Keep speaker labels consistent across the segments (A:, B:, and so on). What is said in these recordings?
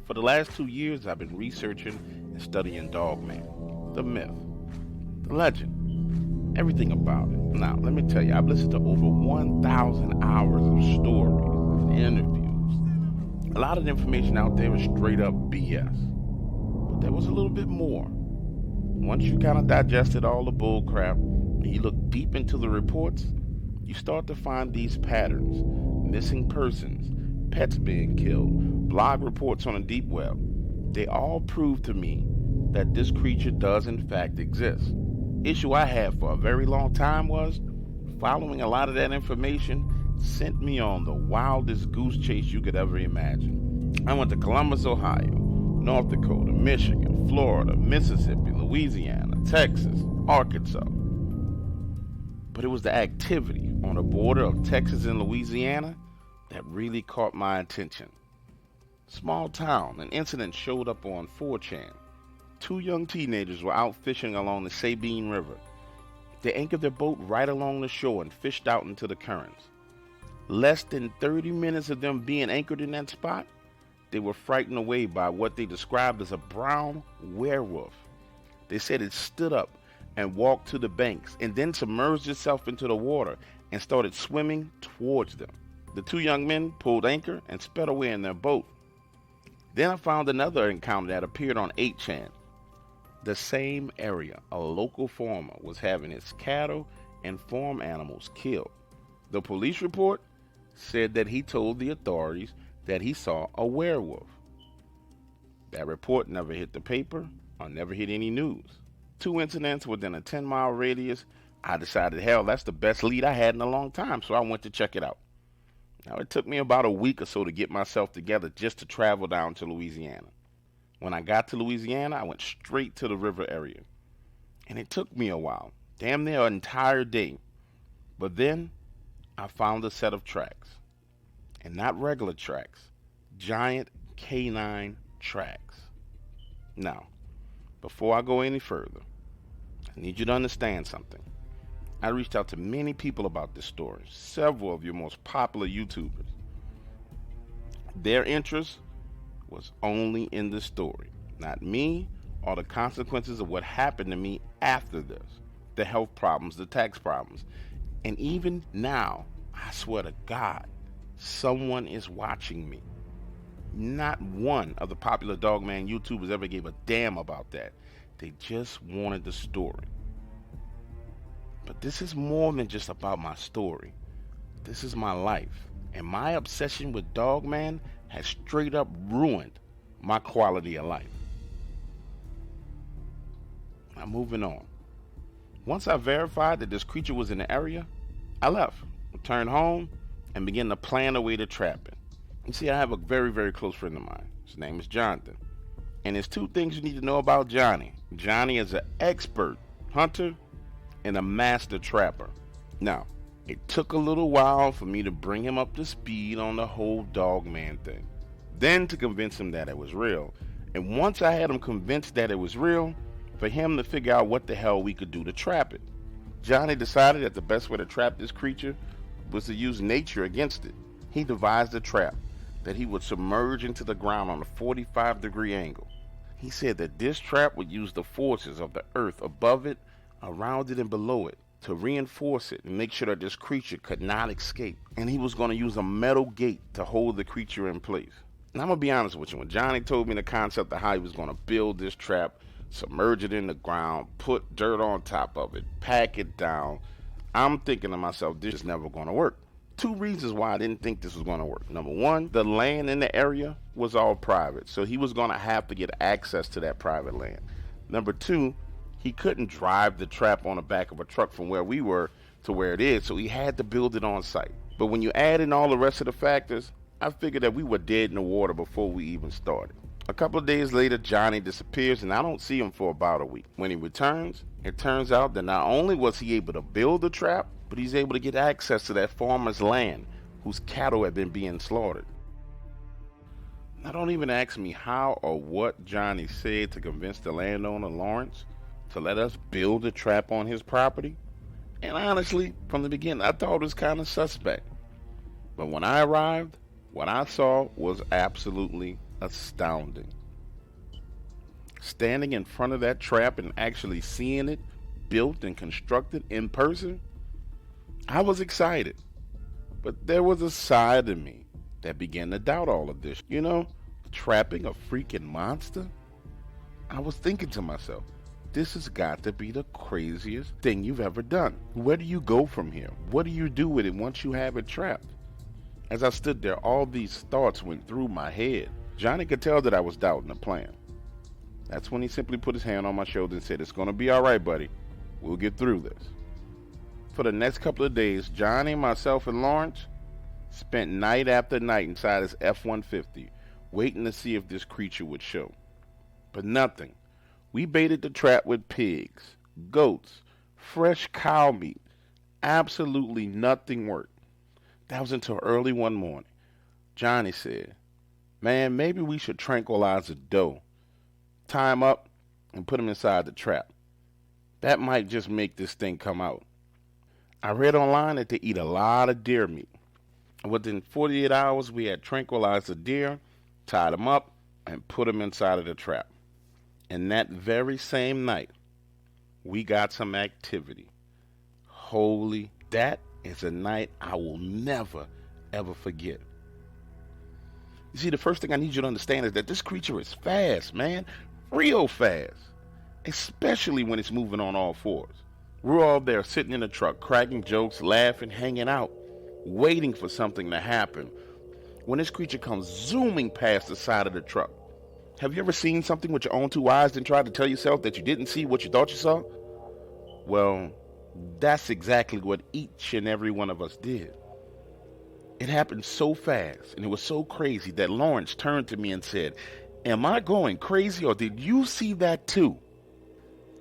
A: For the last 2 years, I've been researching and studying Dogman, the myth, the legend, everything about it. Now, let me tell you, I've listened to over 1,000 hours of stories and interviews. A lot of the information out there is straight up BS, but there was a little bit more. Once you kind of digested all the bull crap and you look deep into the reports, you start to find these patterns: missing persons, pets being killed, blog reports on the deep web. They all prove to me that this creature does in fact exist. Issue I had for a very long time was following a lot of that information sent me on the wildest goose chase you could ever imagine. I went to Columbus, Ohio, North Dakota, Michigan, Florida, Mississippi, Louisiana, Texas, Arkansas. But it was the activity on the border of Texas and Louisiana that really caught my attention. Small town, an incident showed up on 4chan. Two young teenagers were out fishing along the Sabine River. They anchored their boat right along the shore and fished out into the currents. Less than 30 minutes of them being anchored in that spot, they were frightened away by what they described as a brown werewolf. They said it stood up and walked to the banks and then submerged itself into the water and started swimming towards them. The two young men pulled anchor and sped away in their boat. Then I found another encounter that appeared on 8chan. The same area, a local farmer was having his cattle and farm animals killed. The police report said that he told the authorities that he saw a werewolf. That report never hit the paper or never hit any news. Two incidents within a 10-mile radius. I decided, hell, that's the best lead I had in a long time, so I went to check it out. Now, it took me about a week or so to get myself together just to travel down to Louisiana. When I got to Louisiana, I went straight to the river area. And it took me a while, damn near an entire day. But then I found a set of tracks. And not regular tracks, giant canine tracks. Now, before I go any further, I need you to understand something. I reached out to many people about this story, several of your most popular YouTubers. Their interest was only in the story, not me or the consequences of what happened to me after this. The health problems, the tax problems. And even now, I swear to God, someone is watching me. Not one of the popular Dogman YouTubers ever gave a damn about that. They just wanted the story. But this is more than just about my story. This is my life. And my obsession with Dogman has straight up ruined my quality of life. Now, moving on. Once I verified that this creature was in the area, I left, returned home, and began to plan a way to trap it. You see, I have a very, very close friend of mine. His name is Jonathan. And there's two things you need to know about Johnny. Johnny is an expert hunter and a master trapper. Now, it took a little while for me to bring him up to speed on the whole Dogman thing. Then to convince him that it was real. And once I had him convinced that it was real, for him to figure out what the hell we could do to trap it. Johnny decided that the best way to trap this creature was to use nature against it. He devised a trap that he would submerge into the ground on a 45-degree angle. He said that this trap would use the forces of the earth above it, around it, and below it to reinforce it and make sure that this creature could not escape. And he was going to use a metal gate to hold the creature in place. And I'm going to be honest with you, when Johnny told me the concept of how he was going to build this trap, submerge it in the ground, put dirt on top of it, pack it down, I'm thinking to myself, this is never going to work. Two reasons why I didn't think this was going to work. Number one, the land in the area was all private, so he was going to have to get access to that private land. Number two, he couldn't drive the trap on the back of a truck from where we were to where it is, so he had to build it on site. But when you add in all the rest of the factors, I figured that we were dead in the water before we even started. A couple of days later, Johnny disappears, and I don't see him for about a week. When he returns, it turns out that not only was he able to build the trap, but he's able to get access to that farmer's land whose cattle had been being slaughtered. Now, don't even ask me how or what Johnny said to convince the landowner, Lawrence, to let us build a trap on his property. And honestly, from the beginning, I thought it was kind of suspect. But when I arrived, what I saw was absolutely astounding. Standing in front of that trap and actually seeing it built and constructed in person, I was excited. But there was a side of me that began to doubt all of this. Trapping a freaking monster? I was thinking to myself, this has got to be the craziest thing you've ever done. Where do you go from here? What do you do with it once you have it trapped? As I stood there, all these thoughts went through my head. Johnny could tell that I was doubting the plan. That's when he simply put his hand on my shoulder and said, "It's going to be all right, buddy. We'll get through this." For the next couple of days, Johnny, myself, and Lawrence spent night after night inside his F-150, waiting to see if this creature would show. But nothing. We baited the trap with pigs, goats, fresh cow meat. Absolutely nothing worked. That was until early one morning. Johnny said, "Man, maybe we should tranquilize the doe. Tie him up and put him inside the trap. That might just make this thing come out." I read online that they eat a lot of deer meat. Within 48 hours, we had tranquilized the deer, tied him up, and put him inside of the trap. And that very same night, we got some activity. Holy, that is a night I will never, ever forget. You see, the first thing I need you to understand is that this creature is fast, man. Real fast. Especially when it's moving on all fours. We're all there sitting in the truck, cracking jokes, laughing, hanging out, waiting for something to happen. When this creature comes zooming past the side of the truck. Have you ever seen something with your own two eyes and tried to tell yourself that you didn't see what you thought you saw? Well, that's exactly what each and every one of us did. It happened so fast and it was so crazy that Lawrence turned to me and said, "Am I going crazy or did you see that too?"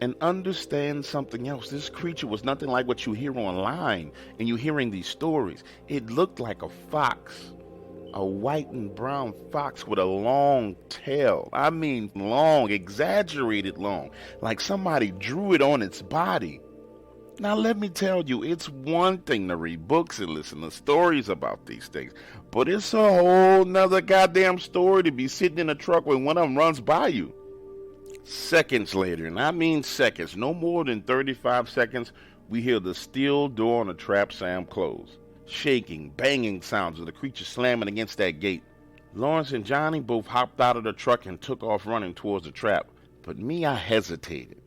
A: And understand something else. This creature was nothing like what you hear online and you hearing these stories. It looked like a fox. A white and brown fox with a long tail. I mean long, exaggerated long. Like somebody drew it on its body. Now let me tell you, it's one thing to read books and listen to stories about these things. But it's a whole nother goddamn story to be sitting in a truck when one of them runs by you. Seconds later, and I mean seconds, no more than 35 seconds, we hear the steel door on the trap slam close. Shaking, banging sounds of the creature slamming against that gate. Lawrence and Johnny both hopped out of the truck and took off running towards the trap. But me, I hesitated.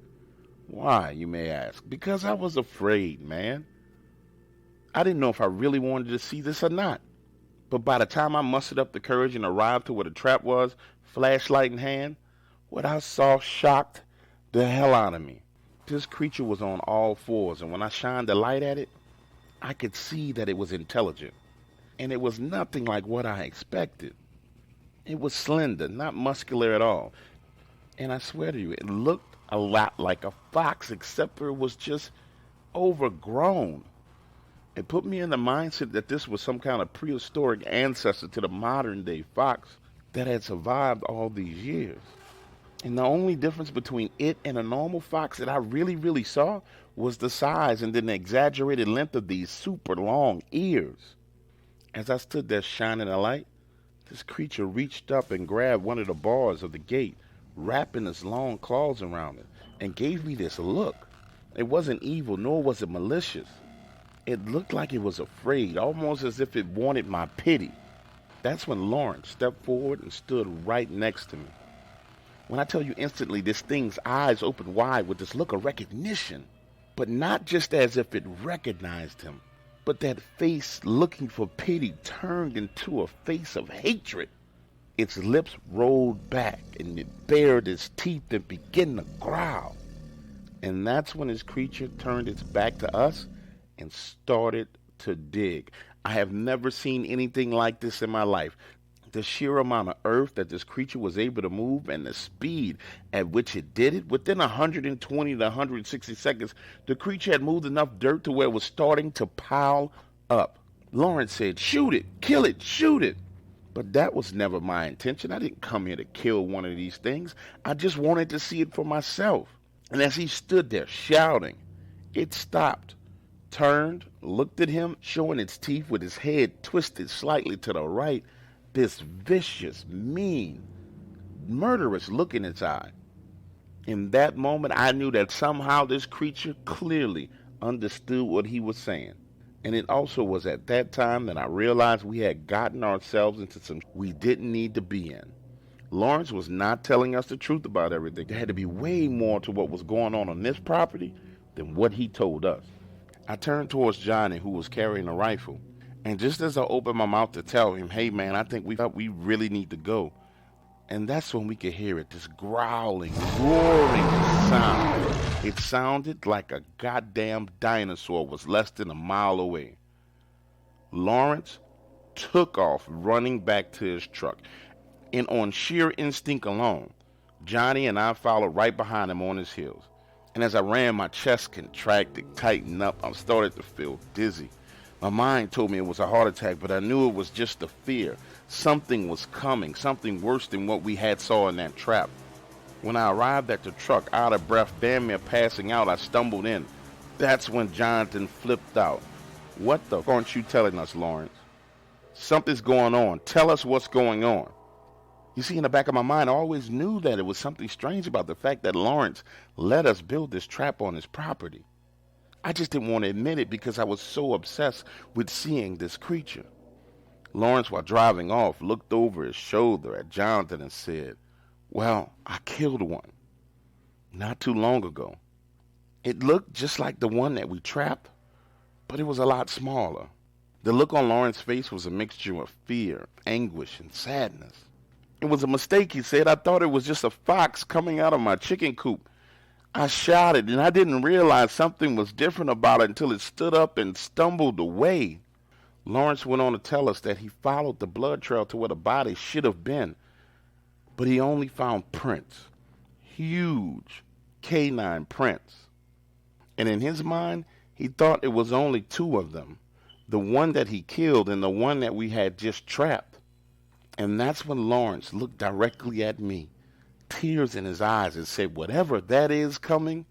A: Why, you may ask? Because I was afraid, man. I didn't know if I really wanted to see this or not. But by the time I mustered up the courage and arrived to where the trap was, flashlight in hand, what I saw shocked the hell out of me. This creature was on all fours, and when I shined the light at it, I could see that it was intelligent, and it was nothing like what I expected. It was slender, not muscular at all, and I swear to you, it looked a lot like a fox, except for it was just overgrown. It put me in the mindset that this was some kind of prehistoric ancestor to the modern-day fox that had survived all these years. And the only difference between it and a normal fox that I really saw was the size and then the exaggerated length of these super long ears. As I stood there shining a light, this creature reached up and grabbed one of the bars of the gate, wrapping its long claws around it, and gave me this look. It wasn't evil, nor was it malicious. It looked like it was afraid, almost as if it wanted my pity. That's when Lawrence stepped forward and stood right next to me. When I tell you instantly, this thing's eyes opened wide with this look of recognition, but not just as if it recognized him, but that face looking for pity turned into a face of hatred. Its lips rolled back and it bared its teeth and began to growl. And that's when this creature turned its back to us and started to dig. I have never seen anything like this in my life. The sheer amount of earth that this creature was able to move and the speed at which it did it, within 120 to 160 seconds, the creature had moved enough dirt to where it was starting to pile up. Lawrence said, "Shoot it, kill it, shoot it." But that was never my intention. I didn't come here to kill one of these things. I just wanted to see it for myself. And as he stood there shouting, it stopped, turned, looked at him, showing its teeth with its head twisted slightly to the right. This vicious, mean, murderous look in its eye. In that moment, I knew that somehow this creature clearly understood what he was saying. And it also was at that time that I realized we had gotten ourselves into some we didn't need to be in. Lawrence was not telling us the truth about everything. There had to be way more to what was going on this property than what he told us. I turned towards Johnny, who was carrying a rifle. And just as I opened my mouth to tell him, hey man, I think we really need to go. And that's when we could hear it, this growling, roaring sound. It sounded like a goddamn dinosaur was less than a mile away. Lawrence took off running back to his truck. And on sheer instinct alone, Johnny and I followed right behind him on his heels. And as I ran, my chest contracted, tightened up. I started to feel dizzy. My mind told me it was a heart attack, but I knew it was just the fear. Something was coming, something worse than what we had saw in that trap. When I arrived at the truck, out of breath, damn near passing out, I stumbled in. That's when Jonathan flipped out. What the f aren't you telling us, Lawrence? Something's going on. Tell us what's going on. You see, in the back of my mind, I always knew that it was something strange about the fact that Lawrence let us build this trap on his property. I just didn't want to admit it because I was so obsessed with seeing this creature. Lawrence, while driving off, looked over his shoulder at Jonathan and said, well, I killed one not too long ago. It looked just like the one that we trapped, but it was a lot smaller. The look on Lawrence's face was a mixture of fear, anguish, and sadness. It was a mistake, he said. I thought it was just a fox coming out of my chicken coop. I shouted, and I didn't realize something was different about it until it stood up and stumbled away. Lawrence went on to tell us that he followed the blood trail to where the body should have been, but he only found prints, huge canine prints. And in his mind, he thought it was only two of them, the one that he killed and the one that we had just trapped. And that's when Lawrence looked directly at me, tears in his eyes, and said, whatever that is coming,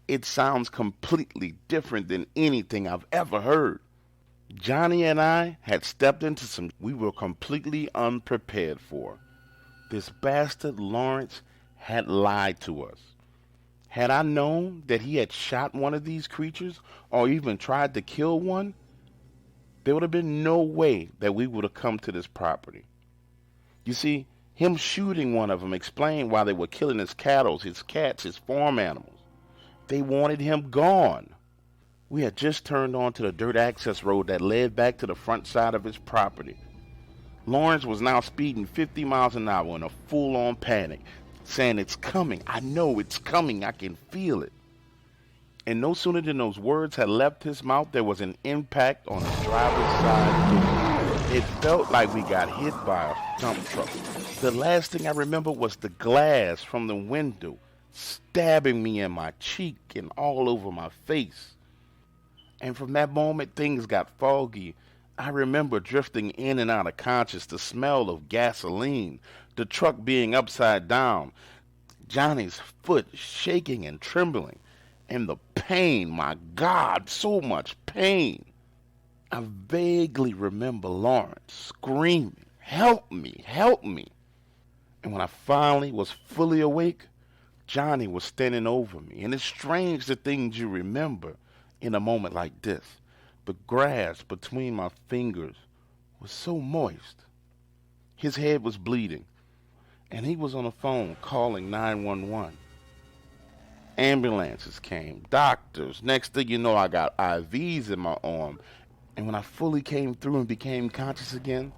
A: it sounds completely different than anything I've ever heard. Johnny and I had stepped into some we were completely unprepared for. This bastard Lawrence had lied to us. Had I known that he had shot one of these creatures or even tried to kill one, there would have been no way that we would have come to this property. You see, him shooting one of them explained why they were killing his cattle, his cats, his farm animals. They wanted him gone. We had just turned onto the dirt access road that led back to the front side of his property. Lawrence was now speeding 50 miles an hour in a full-on panic, saying, it's coming, I know it's coming, I can feel it. And no sooner than those words had left his mouth, there was an impact on the driver's side door. It felt like we got hit by a dump truck. The last thing I remember was the glass from the window stabbing me in my cheek and all over my face. And from that moment, things got foggy. I remember drifting in and out of conscious, the smell of gasoline, the truck being upside down, Johnny's foot shaking and trembling, and the pain, my God, so much pain. I vaguely remember Lawrence screaming, help me, help me. And when I finally was fully awake, Johnny was standing over me. And it's strange the things you remember in a moment like this. The grass between my fingers was so moist. His head was bleeding, and he was on the phone calling 911. Ambulances came, doctors. Next thing you know, I got IVs in my arm. And when I fully came through and became conscious again,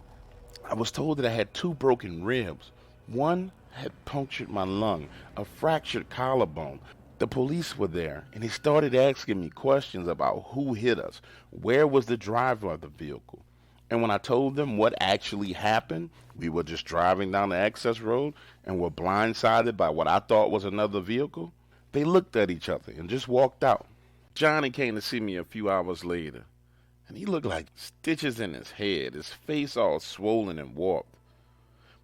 A: I was told that I had 2 broken ribs. One had punctured my lung, a fractured collarbone. The police were there, and they started asking me questions about who hit us, where was the driver of the vehicle. And when I told them what actually happened, we were just driving down the access road and were blindsided by what I thought was another vehicle, they looked at each other and just walked out. Johnny came to see me a few hours later, and he looked like stitches in his head, his face all swollen and warped.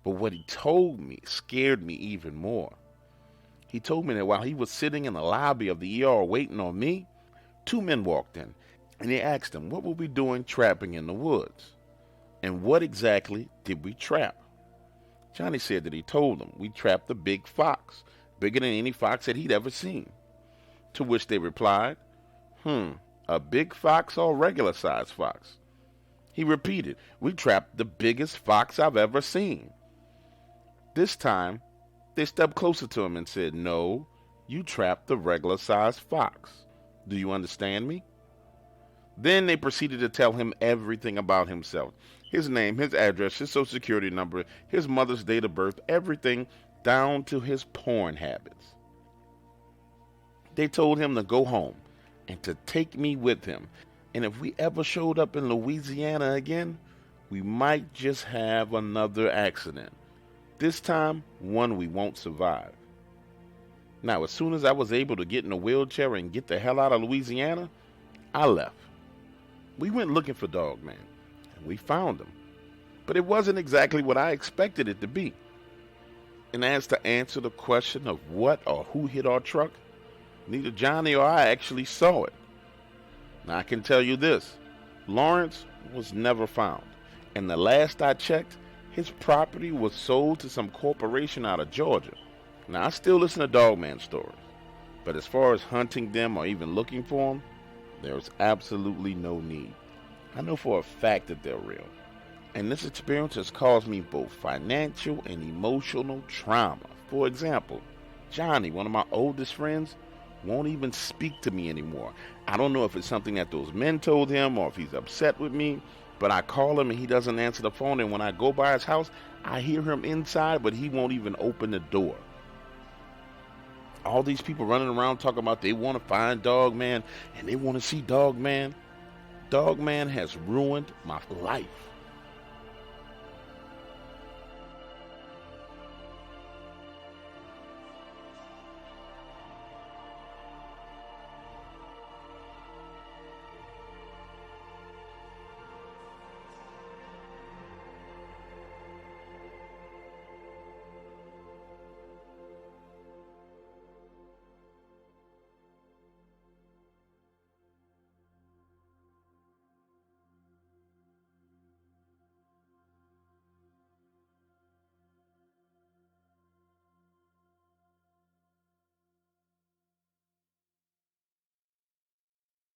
A: But what he told me scared me even more. He told me that while he was sitting in the lobby of the ER waiting on me, 2 men walked in, and they asked him what were we doing trapping in the woods, and what exactly did we trap. Johnny said that he told them we trapped a big fox, bigger than any fox that he'd ever seen. To which they replied, a big fox or a regular sized fox? He repeated, we trapped the biggest fox I've ever seen. This time, they stepped closer to him and said, no, you trapped the regular sized fox. Do you understand me? Then they proceeded to tell him everything about himself. His name, his address, his social security number, his mother's date of birth, everything down to his porn habits. They told him to go home and to take me with him. And if we ever showed up in Louisiana again, we might just have another accident. This time, one we won't survive. Now, as soon as I was able to get in a wheelchair and get the hell out of Louisiana, I left. We went looking for Dogman, and we found him. But it wasn't exactly what I expected it to be. And as to answer the question of what or who hit our truck, neither Johnny or I actually saw it. Now, I can tell you this, Lawrence was never found. And the last I checked, his property was sold to some corporation out of Georgia. Now, I still listen to Dogman stories, but as far as hunting them or even looking for them, there's absolutely no need. I know for a fact that they're real. And this experience has caused me both financial and emotional trauma. For example, Johnny, one of my oldest friends, won't even speak to me anymore. I don't know if it's something that those men told him or if he's upset with me, but I call him and he doesn't answer the phone, and when I go by his house, I hear him inside, but he won't even open the door. All these people running around talking about they want to find Dogman and they want to see Dogman. Dogman has ruined my life.